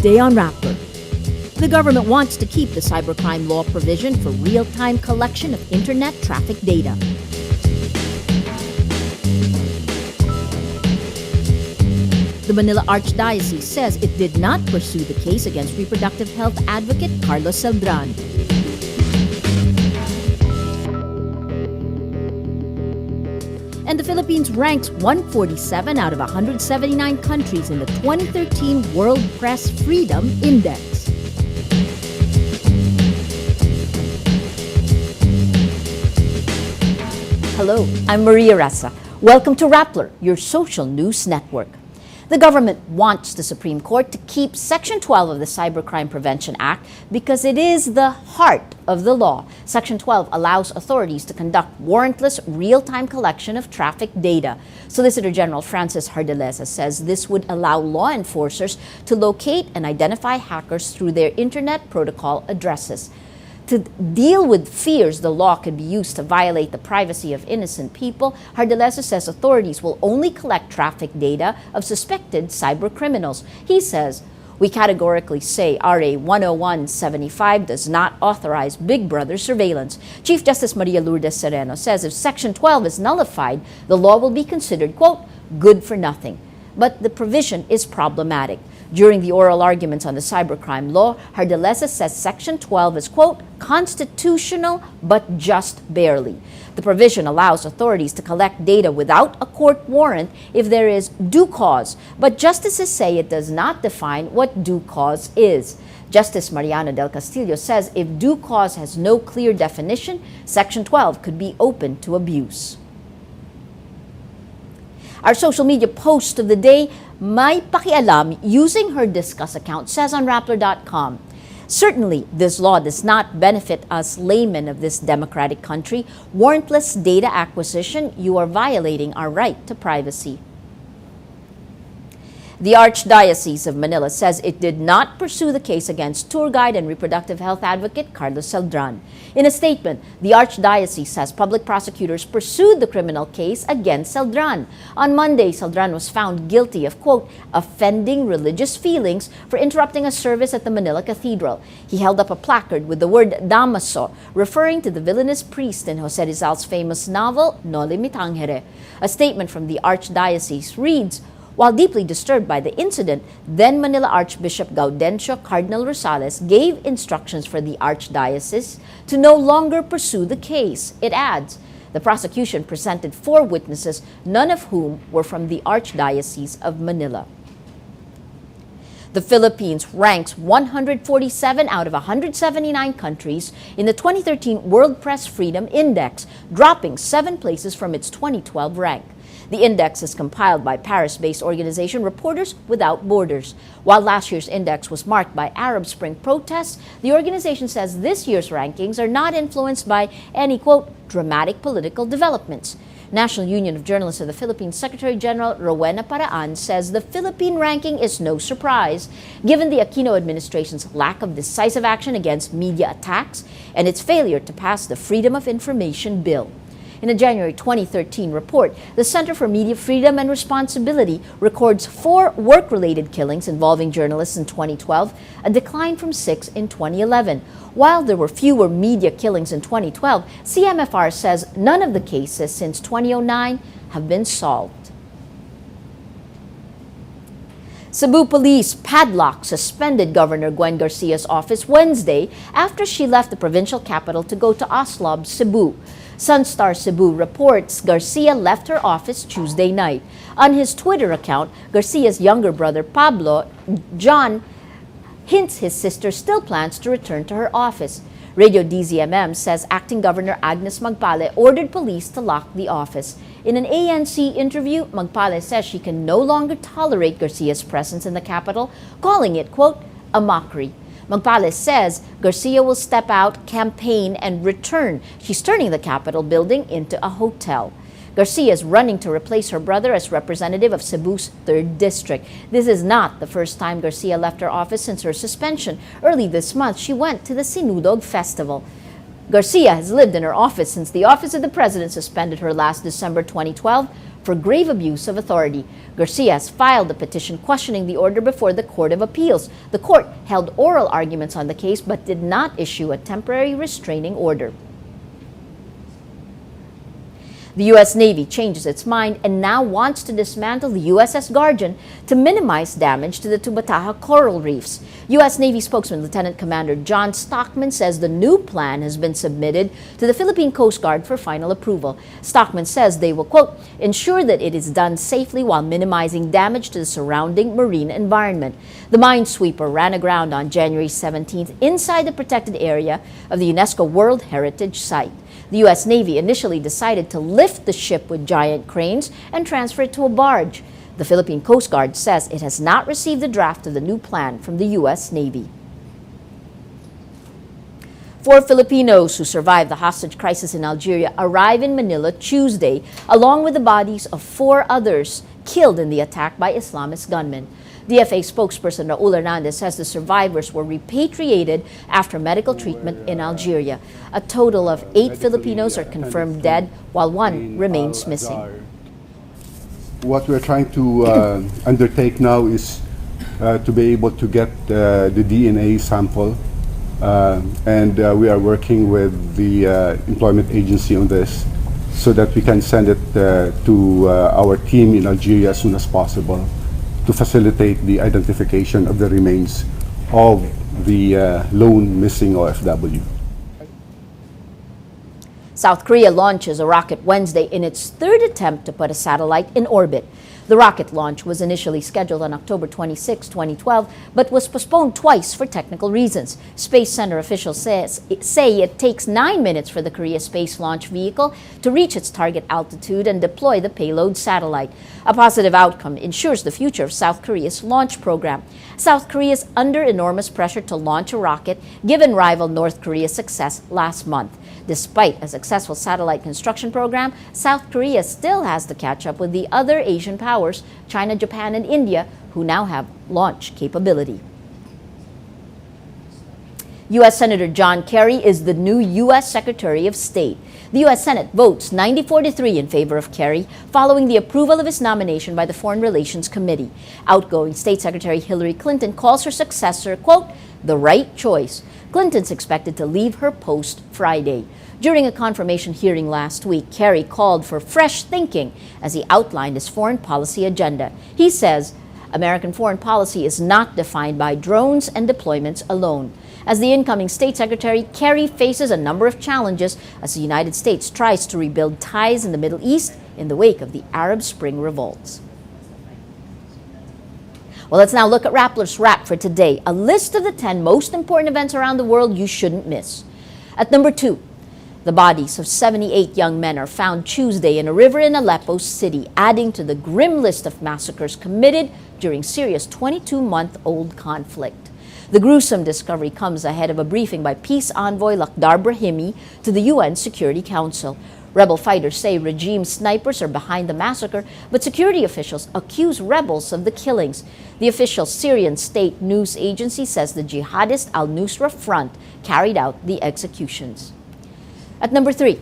Today on Rappler, the government wants to keep the cybercrime law provision for real-time collection of internet traffic data. The Manila Archdiocese says it did not pursue the case against reproductive health advocate Carlos Celdran. And the Philippines ranks 147 out of 179 countries in the 2013 World Press Freedom Index. Hello, I'm Maria Ressa. Welcome to Rappler, your social news network. The government wants the Supreme Court to keep Section 12 of the Cybercrime Prevention Act because it is the heart of the law. Section 12 allows authorities to conduct warrantless real-time collection of traffic data. Solicitor General Francis Hardaleza says this would allow law enforcers to locate and identify hackers through their internet protocol addresses. To deal with fears the law could be used to violate the privacy of innocent people, Hardaleza says authorities will only collect traffic data of suspected cybercriminals. He says, "We categorically say RA 10175 does not authorize Big Brother surveillance." Chief Justice Maria Lourdes Sereno says if Section 12 is nullified, the law will be considered, quote, good for nothing. But the provision is problematic. During the oral arguments on the cybercrime law, Hardaleza says Section 12 is, quote, constitutional but just barely. The provision allows authorities to collect data without a court warrant if there is due cause, but justices say it does not define what due cause is. Justice Mariana del Castillo says if due cause has no clear definition, Section 12 could be open to abuse. Our social media post of the day, May Pakialam, using her Discuss account, says on Rappler.com, "Certainly, this law does not benefit us laymen of this democratic country. Warrantless data acquisition, you are violating our right to privacy." The Archdiocese of Manila says it did not pursue the case against tour guide and reproductive health advocate Carlos Celdran. In a statement, the Archdiocese says public prosecutors pursued the criminal case against Celdran. On Monday, Celdran was found guilty of, quote, offending religious feelings for interrupting a service at the Manila Cathedral. He held up a placard with the word Damaso, referring to the villainous priest in Jose Rizal's famous novel, Noli Me Tangere. A statement from the Archdiocese reads, "While deeply disturbed by the incident, then Manila Archbishop Gaudencio Cardinal Rosales gave instructions for the Archdiocese to no longer pursue the case." It adds, the prosecution presented 4 witnesses, none of whom were from the Archdiocese of Manila. The Philippines ranks 147 out of 179 countries in the 2013 World Press Freedom Index, dropping 7 places from its 2012 rank. The index is compiled by Paris-based organization Reporters Without Borders. While last year's index was marked by Arab Spring protests, the organization says this year's rankings are not influenced by any, quote, dramatic political developments. National Union of Journalists of the Philippines Secretary General Rowena Paraan says the Philippine ranking is no surprise, given the Aquino administration's lack of decisive action against media attacks and its failure to pass the Freedom of Information Bill. In a January 2013 report, the Center for Media Freedom and Responsibility records 4 work-related killings involving journalists in 2012, a decline from 6 in 2011. While there were fewer media killings in 2012, CMFR says none of the cases since 2009 have been solved. Cebu Police padlocked suspended Governor Gwen Garcia's office Wednesday after she left the provincial capital to go to Oslob, Cebu. Sunstar Cebu reports Garcia left her office Tuesday night. On his Twitter account, Garcia's younger brother Pablo John hints his sister still plans to return to her office. Radio DZMM says Acting Governor Agnes Magpale ordered police to lock the office. In an ANC interview, Magpale says she can no longer tolerate Garcia's presence in the capital, calling it, quote, a mockery. Magpale says Garcia will step out, campaign, and return. She's turning the Capitol building into a hotel. Garcia is running to replace her brother as representative of Cebu's 3rd District. This is not the first time Garcia left her office since her suspension. Early this month, she went to the Sinudog Festival. Garcia has lived in her office since the Office of the President suspended her last December 2012 for grave abuse of authority. Garcia has filed a petition questioning the order before the Court of Appeals. The court held oral arguments on the case but did not issue a temporary restraining order. The U.S. Navy changes its mind and now wants to dismantle the USS Guardian to minimize damage to the Tubbataha coral reefs. U.S. Navy spokesman Lieutenant Commander John Stockman says the new plan has been submitted to the Philippine Coast Guard for final approval. Stockman says they will, quote, ensure that it is done safely while minimizing damage to the surrounding marine environment. The minesweeper ran aground on January 17th inside the protected area of the UNESCO World Heritage Site. The U.S. Navy initially decided to lift the ship with giant cranes and transfer it to a barge. The Philippine Coast Guard says it has not received the draft of the new plan from the U.S. Navy. 4 Filipinos who survived the hostage crisis in Algeria arrive in Manila Tuesday, along with the bodies of 4 others killed in the attack by Islamist gunmen. DFA spokesperson Raul Hernandez says the survivors were repatriated after medical treatment in Algeria. A total of 8 Filipinos are confirmed dead, while 1 remains missing. What we're trying to undertake now is to be able to get the DNA sample, and we are working with the employment agency on this so that we can send it to our team in Algeria as soon as possible, to facilitate the identification of the remains of the lone missing OFW. South Korea launches a rocket Wednesday in its 3rd attempt to put a satellite in orbit. The rocket launch was initially scheduled on October 26, 2012, but was postponed twice for technical reasons. Space Center officials say it takes 9 minutes for the Korea Space Launch Vehicle to reach its target altitude and deploy the payload satellite. A positive outcome ensures the future of South Korea's launch program. South Korea is under enormous pressure to launch a rocket, given rival North Korea's success last month. Despite a successful satellite construction program, South Korea still has to catch up with the other Asian powers, China, Japan, and India, who now have launch capability. U.S. Senator John Kerry is the new U.S. Secretary of State. The U.S. Senate votes 94-3 in favor of Kerry, following the approval of his nomination by the Foreign Relations Committee. Outgoing State Secretary Hillary Clinton calls her successor, quote, the right choice. Clinton's expected to leave her post Friday. During a confirmation hearing last week, Kerry called for fresh thinking as he outlined his foreign policy agenda. He says American foreign policy is not defined by drones and deployments alone. As the incoming State Secretary, Kerry faces a number of challenges as the United States tries to rebuild ties in the Middle East in the wake of the Arab Spring revolts. Well, let's now look at Rappler's Wrap for today, a list of the 10 most important events around the world you shouldn't miss. At number 2, the bodies of 78 young men are found Tuesday in a river in Aleppo City, adding to the grim list of massacres committed during Syria's 22-month-old conflict. The gruesome discovery comes ahead of a briefing by peace envoy Lakhdar Brahimi to the UN Security Council. Rebel fighters say regime snipers are behind the massacre, but security officials accuse rebels of the killings. The official Syrian state news agency says the jihadist al-Nusra Front carried out the executions. At number 3,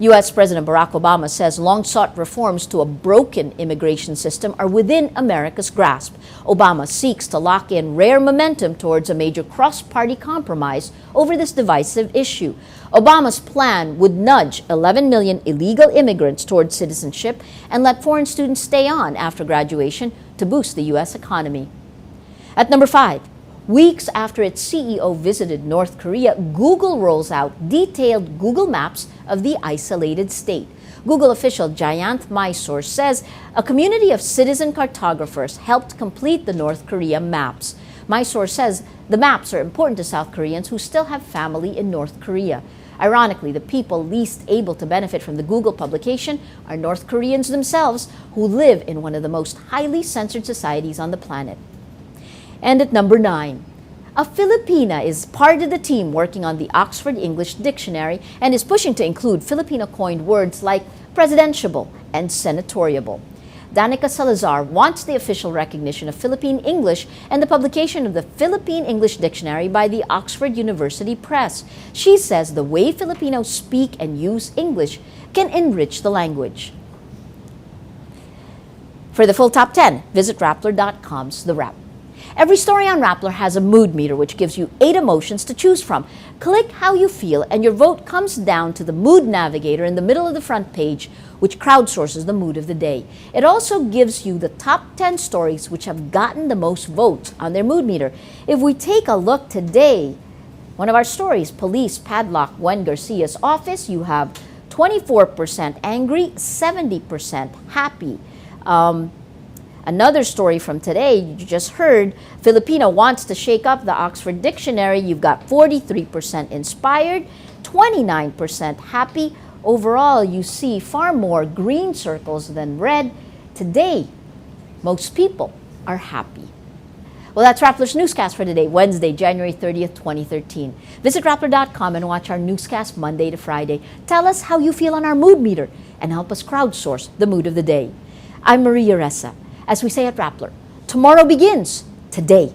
U.S. President Barack Obama says long-sought reforms to a broken immigration system are within America's grasp. Obama seeks to lock in rare momentum towards a major cross-party compromise over this divisive issue. Obama's plan would nudge 11 million illegal immigrants towards citizenship and let foreign students stay on after graduation to boost the U.S. economy. At number 5, weeks after its CEO visited North Korea, Google rolls out detailed Google Maps of the isolated state. Google official Jayant Mysore says a community of citizen cartographers helped complete the North Korea maps. Mysore says the maps are important to South Koreans who still have family in North Korea. Ironically, the people least able to benefit from the Google publication are North Koreans themselves, who live in one of the most highly censored societies on the planet. And at number 9, a Filipina is part of the team working on the Oxford English Dictionary and is pushing to include Filipino-coined words like presidentiable and senatoriable. Danica Salazar wants the official recognition of Philippine English and the publication of the Philippine English Dictionary by the Oxford University Press. She says the way Filipinos speak and use English can enrich the language. For the full top 10, visit Rappler.com's The Wrap. Every story on Rappler has a mood meter which gives you 8 emotions to choose from. Click how you feel and your vote comes down to the mood navigator in the middle of the front page, which crowdsources the mood of the day. It also gives you the top 10 stories which have gotten the most votes on their mood meter. If we take a look today, one of our stories, police padlock Gwen Garcia's office, you have 24% angry, 70% happy. Another story from today, you just heard, Filipino wants to shake up the Oxford Dictionary. You've got 43% inspired, 29% happy. Overall, you see far more green circles than red. Today, most people are happy. Well, that's Rappler's Newscast for today, Wednesday, January 30th, 2013. Visit Rappler.com and watch our newscast Monday to Friday. Tell us how you feel on our mood meter and help us crowdsource the mood of the day. I'm Maria Ressa. As we say at Rappler, tomorrow begins today.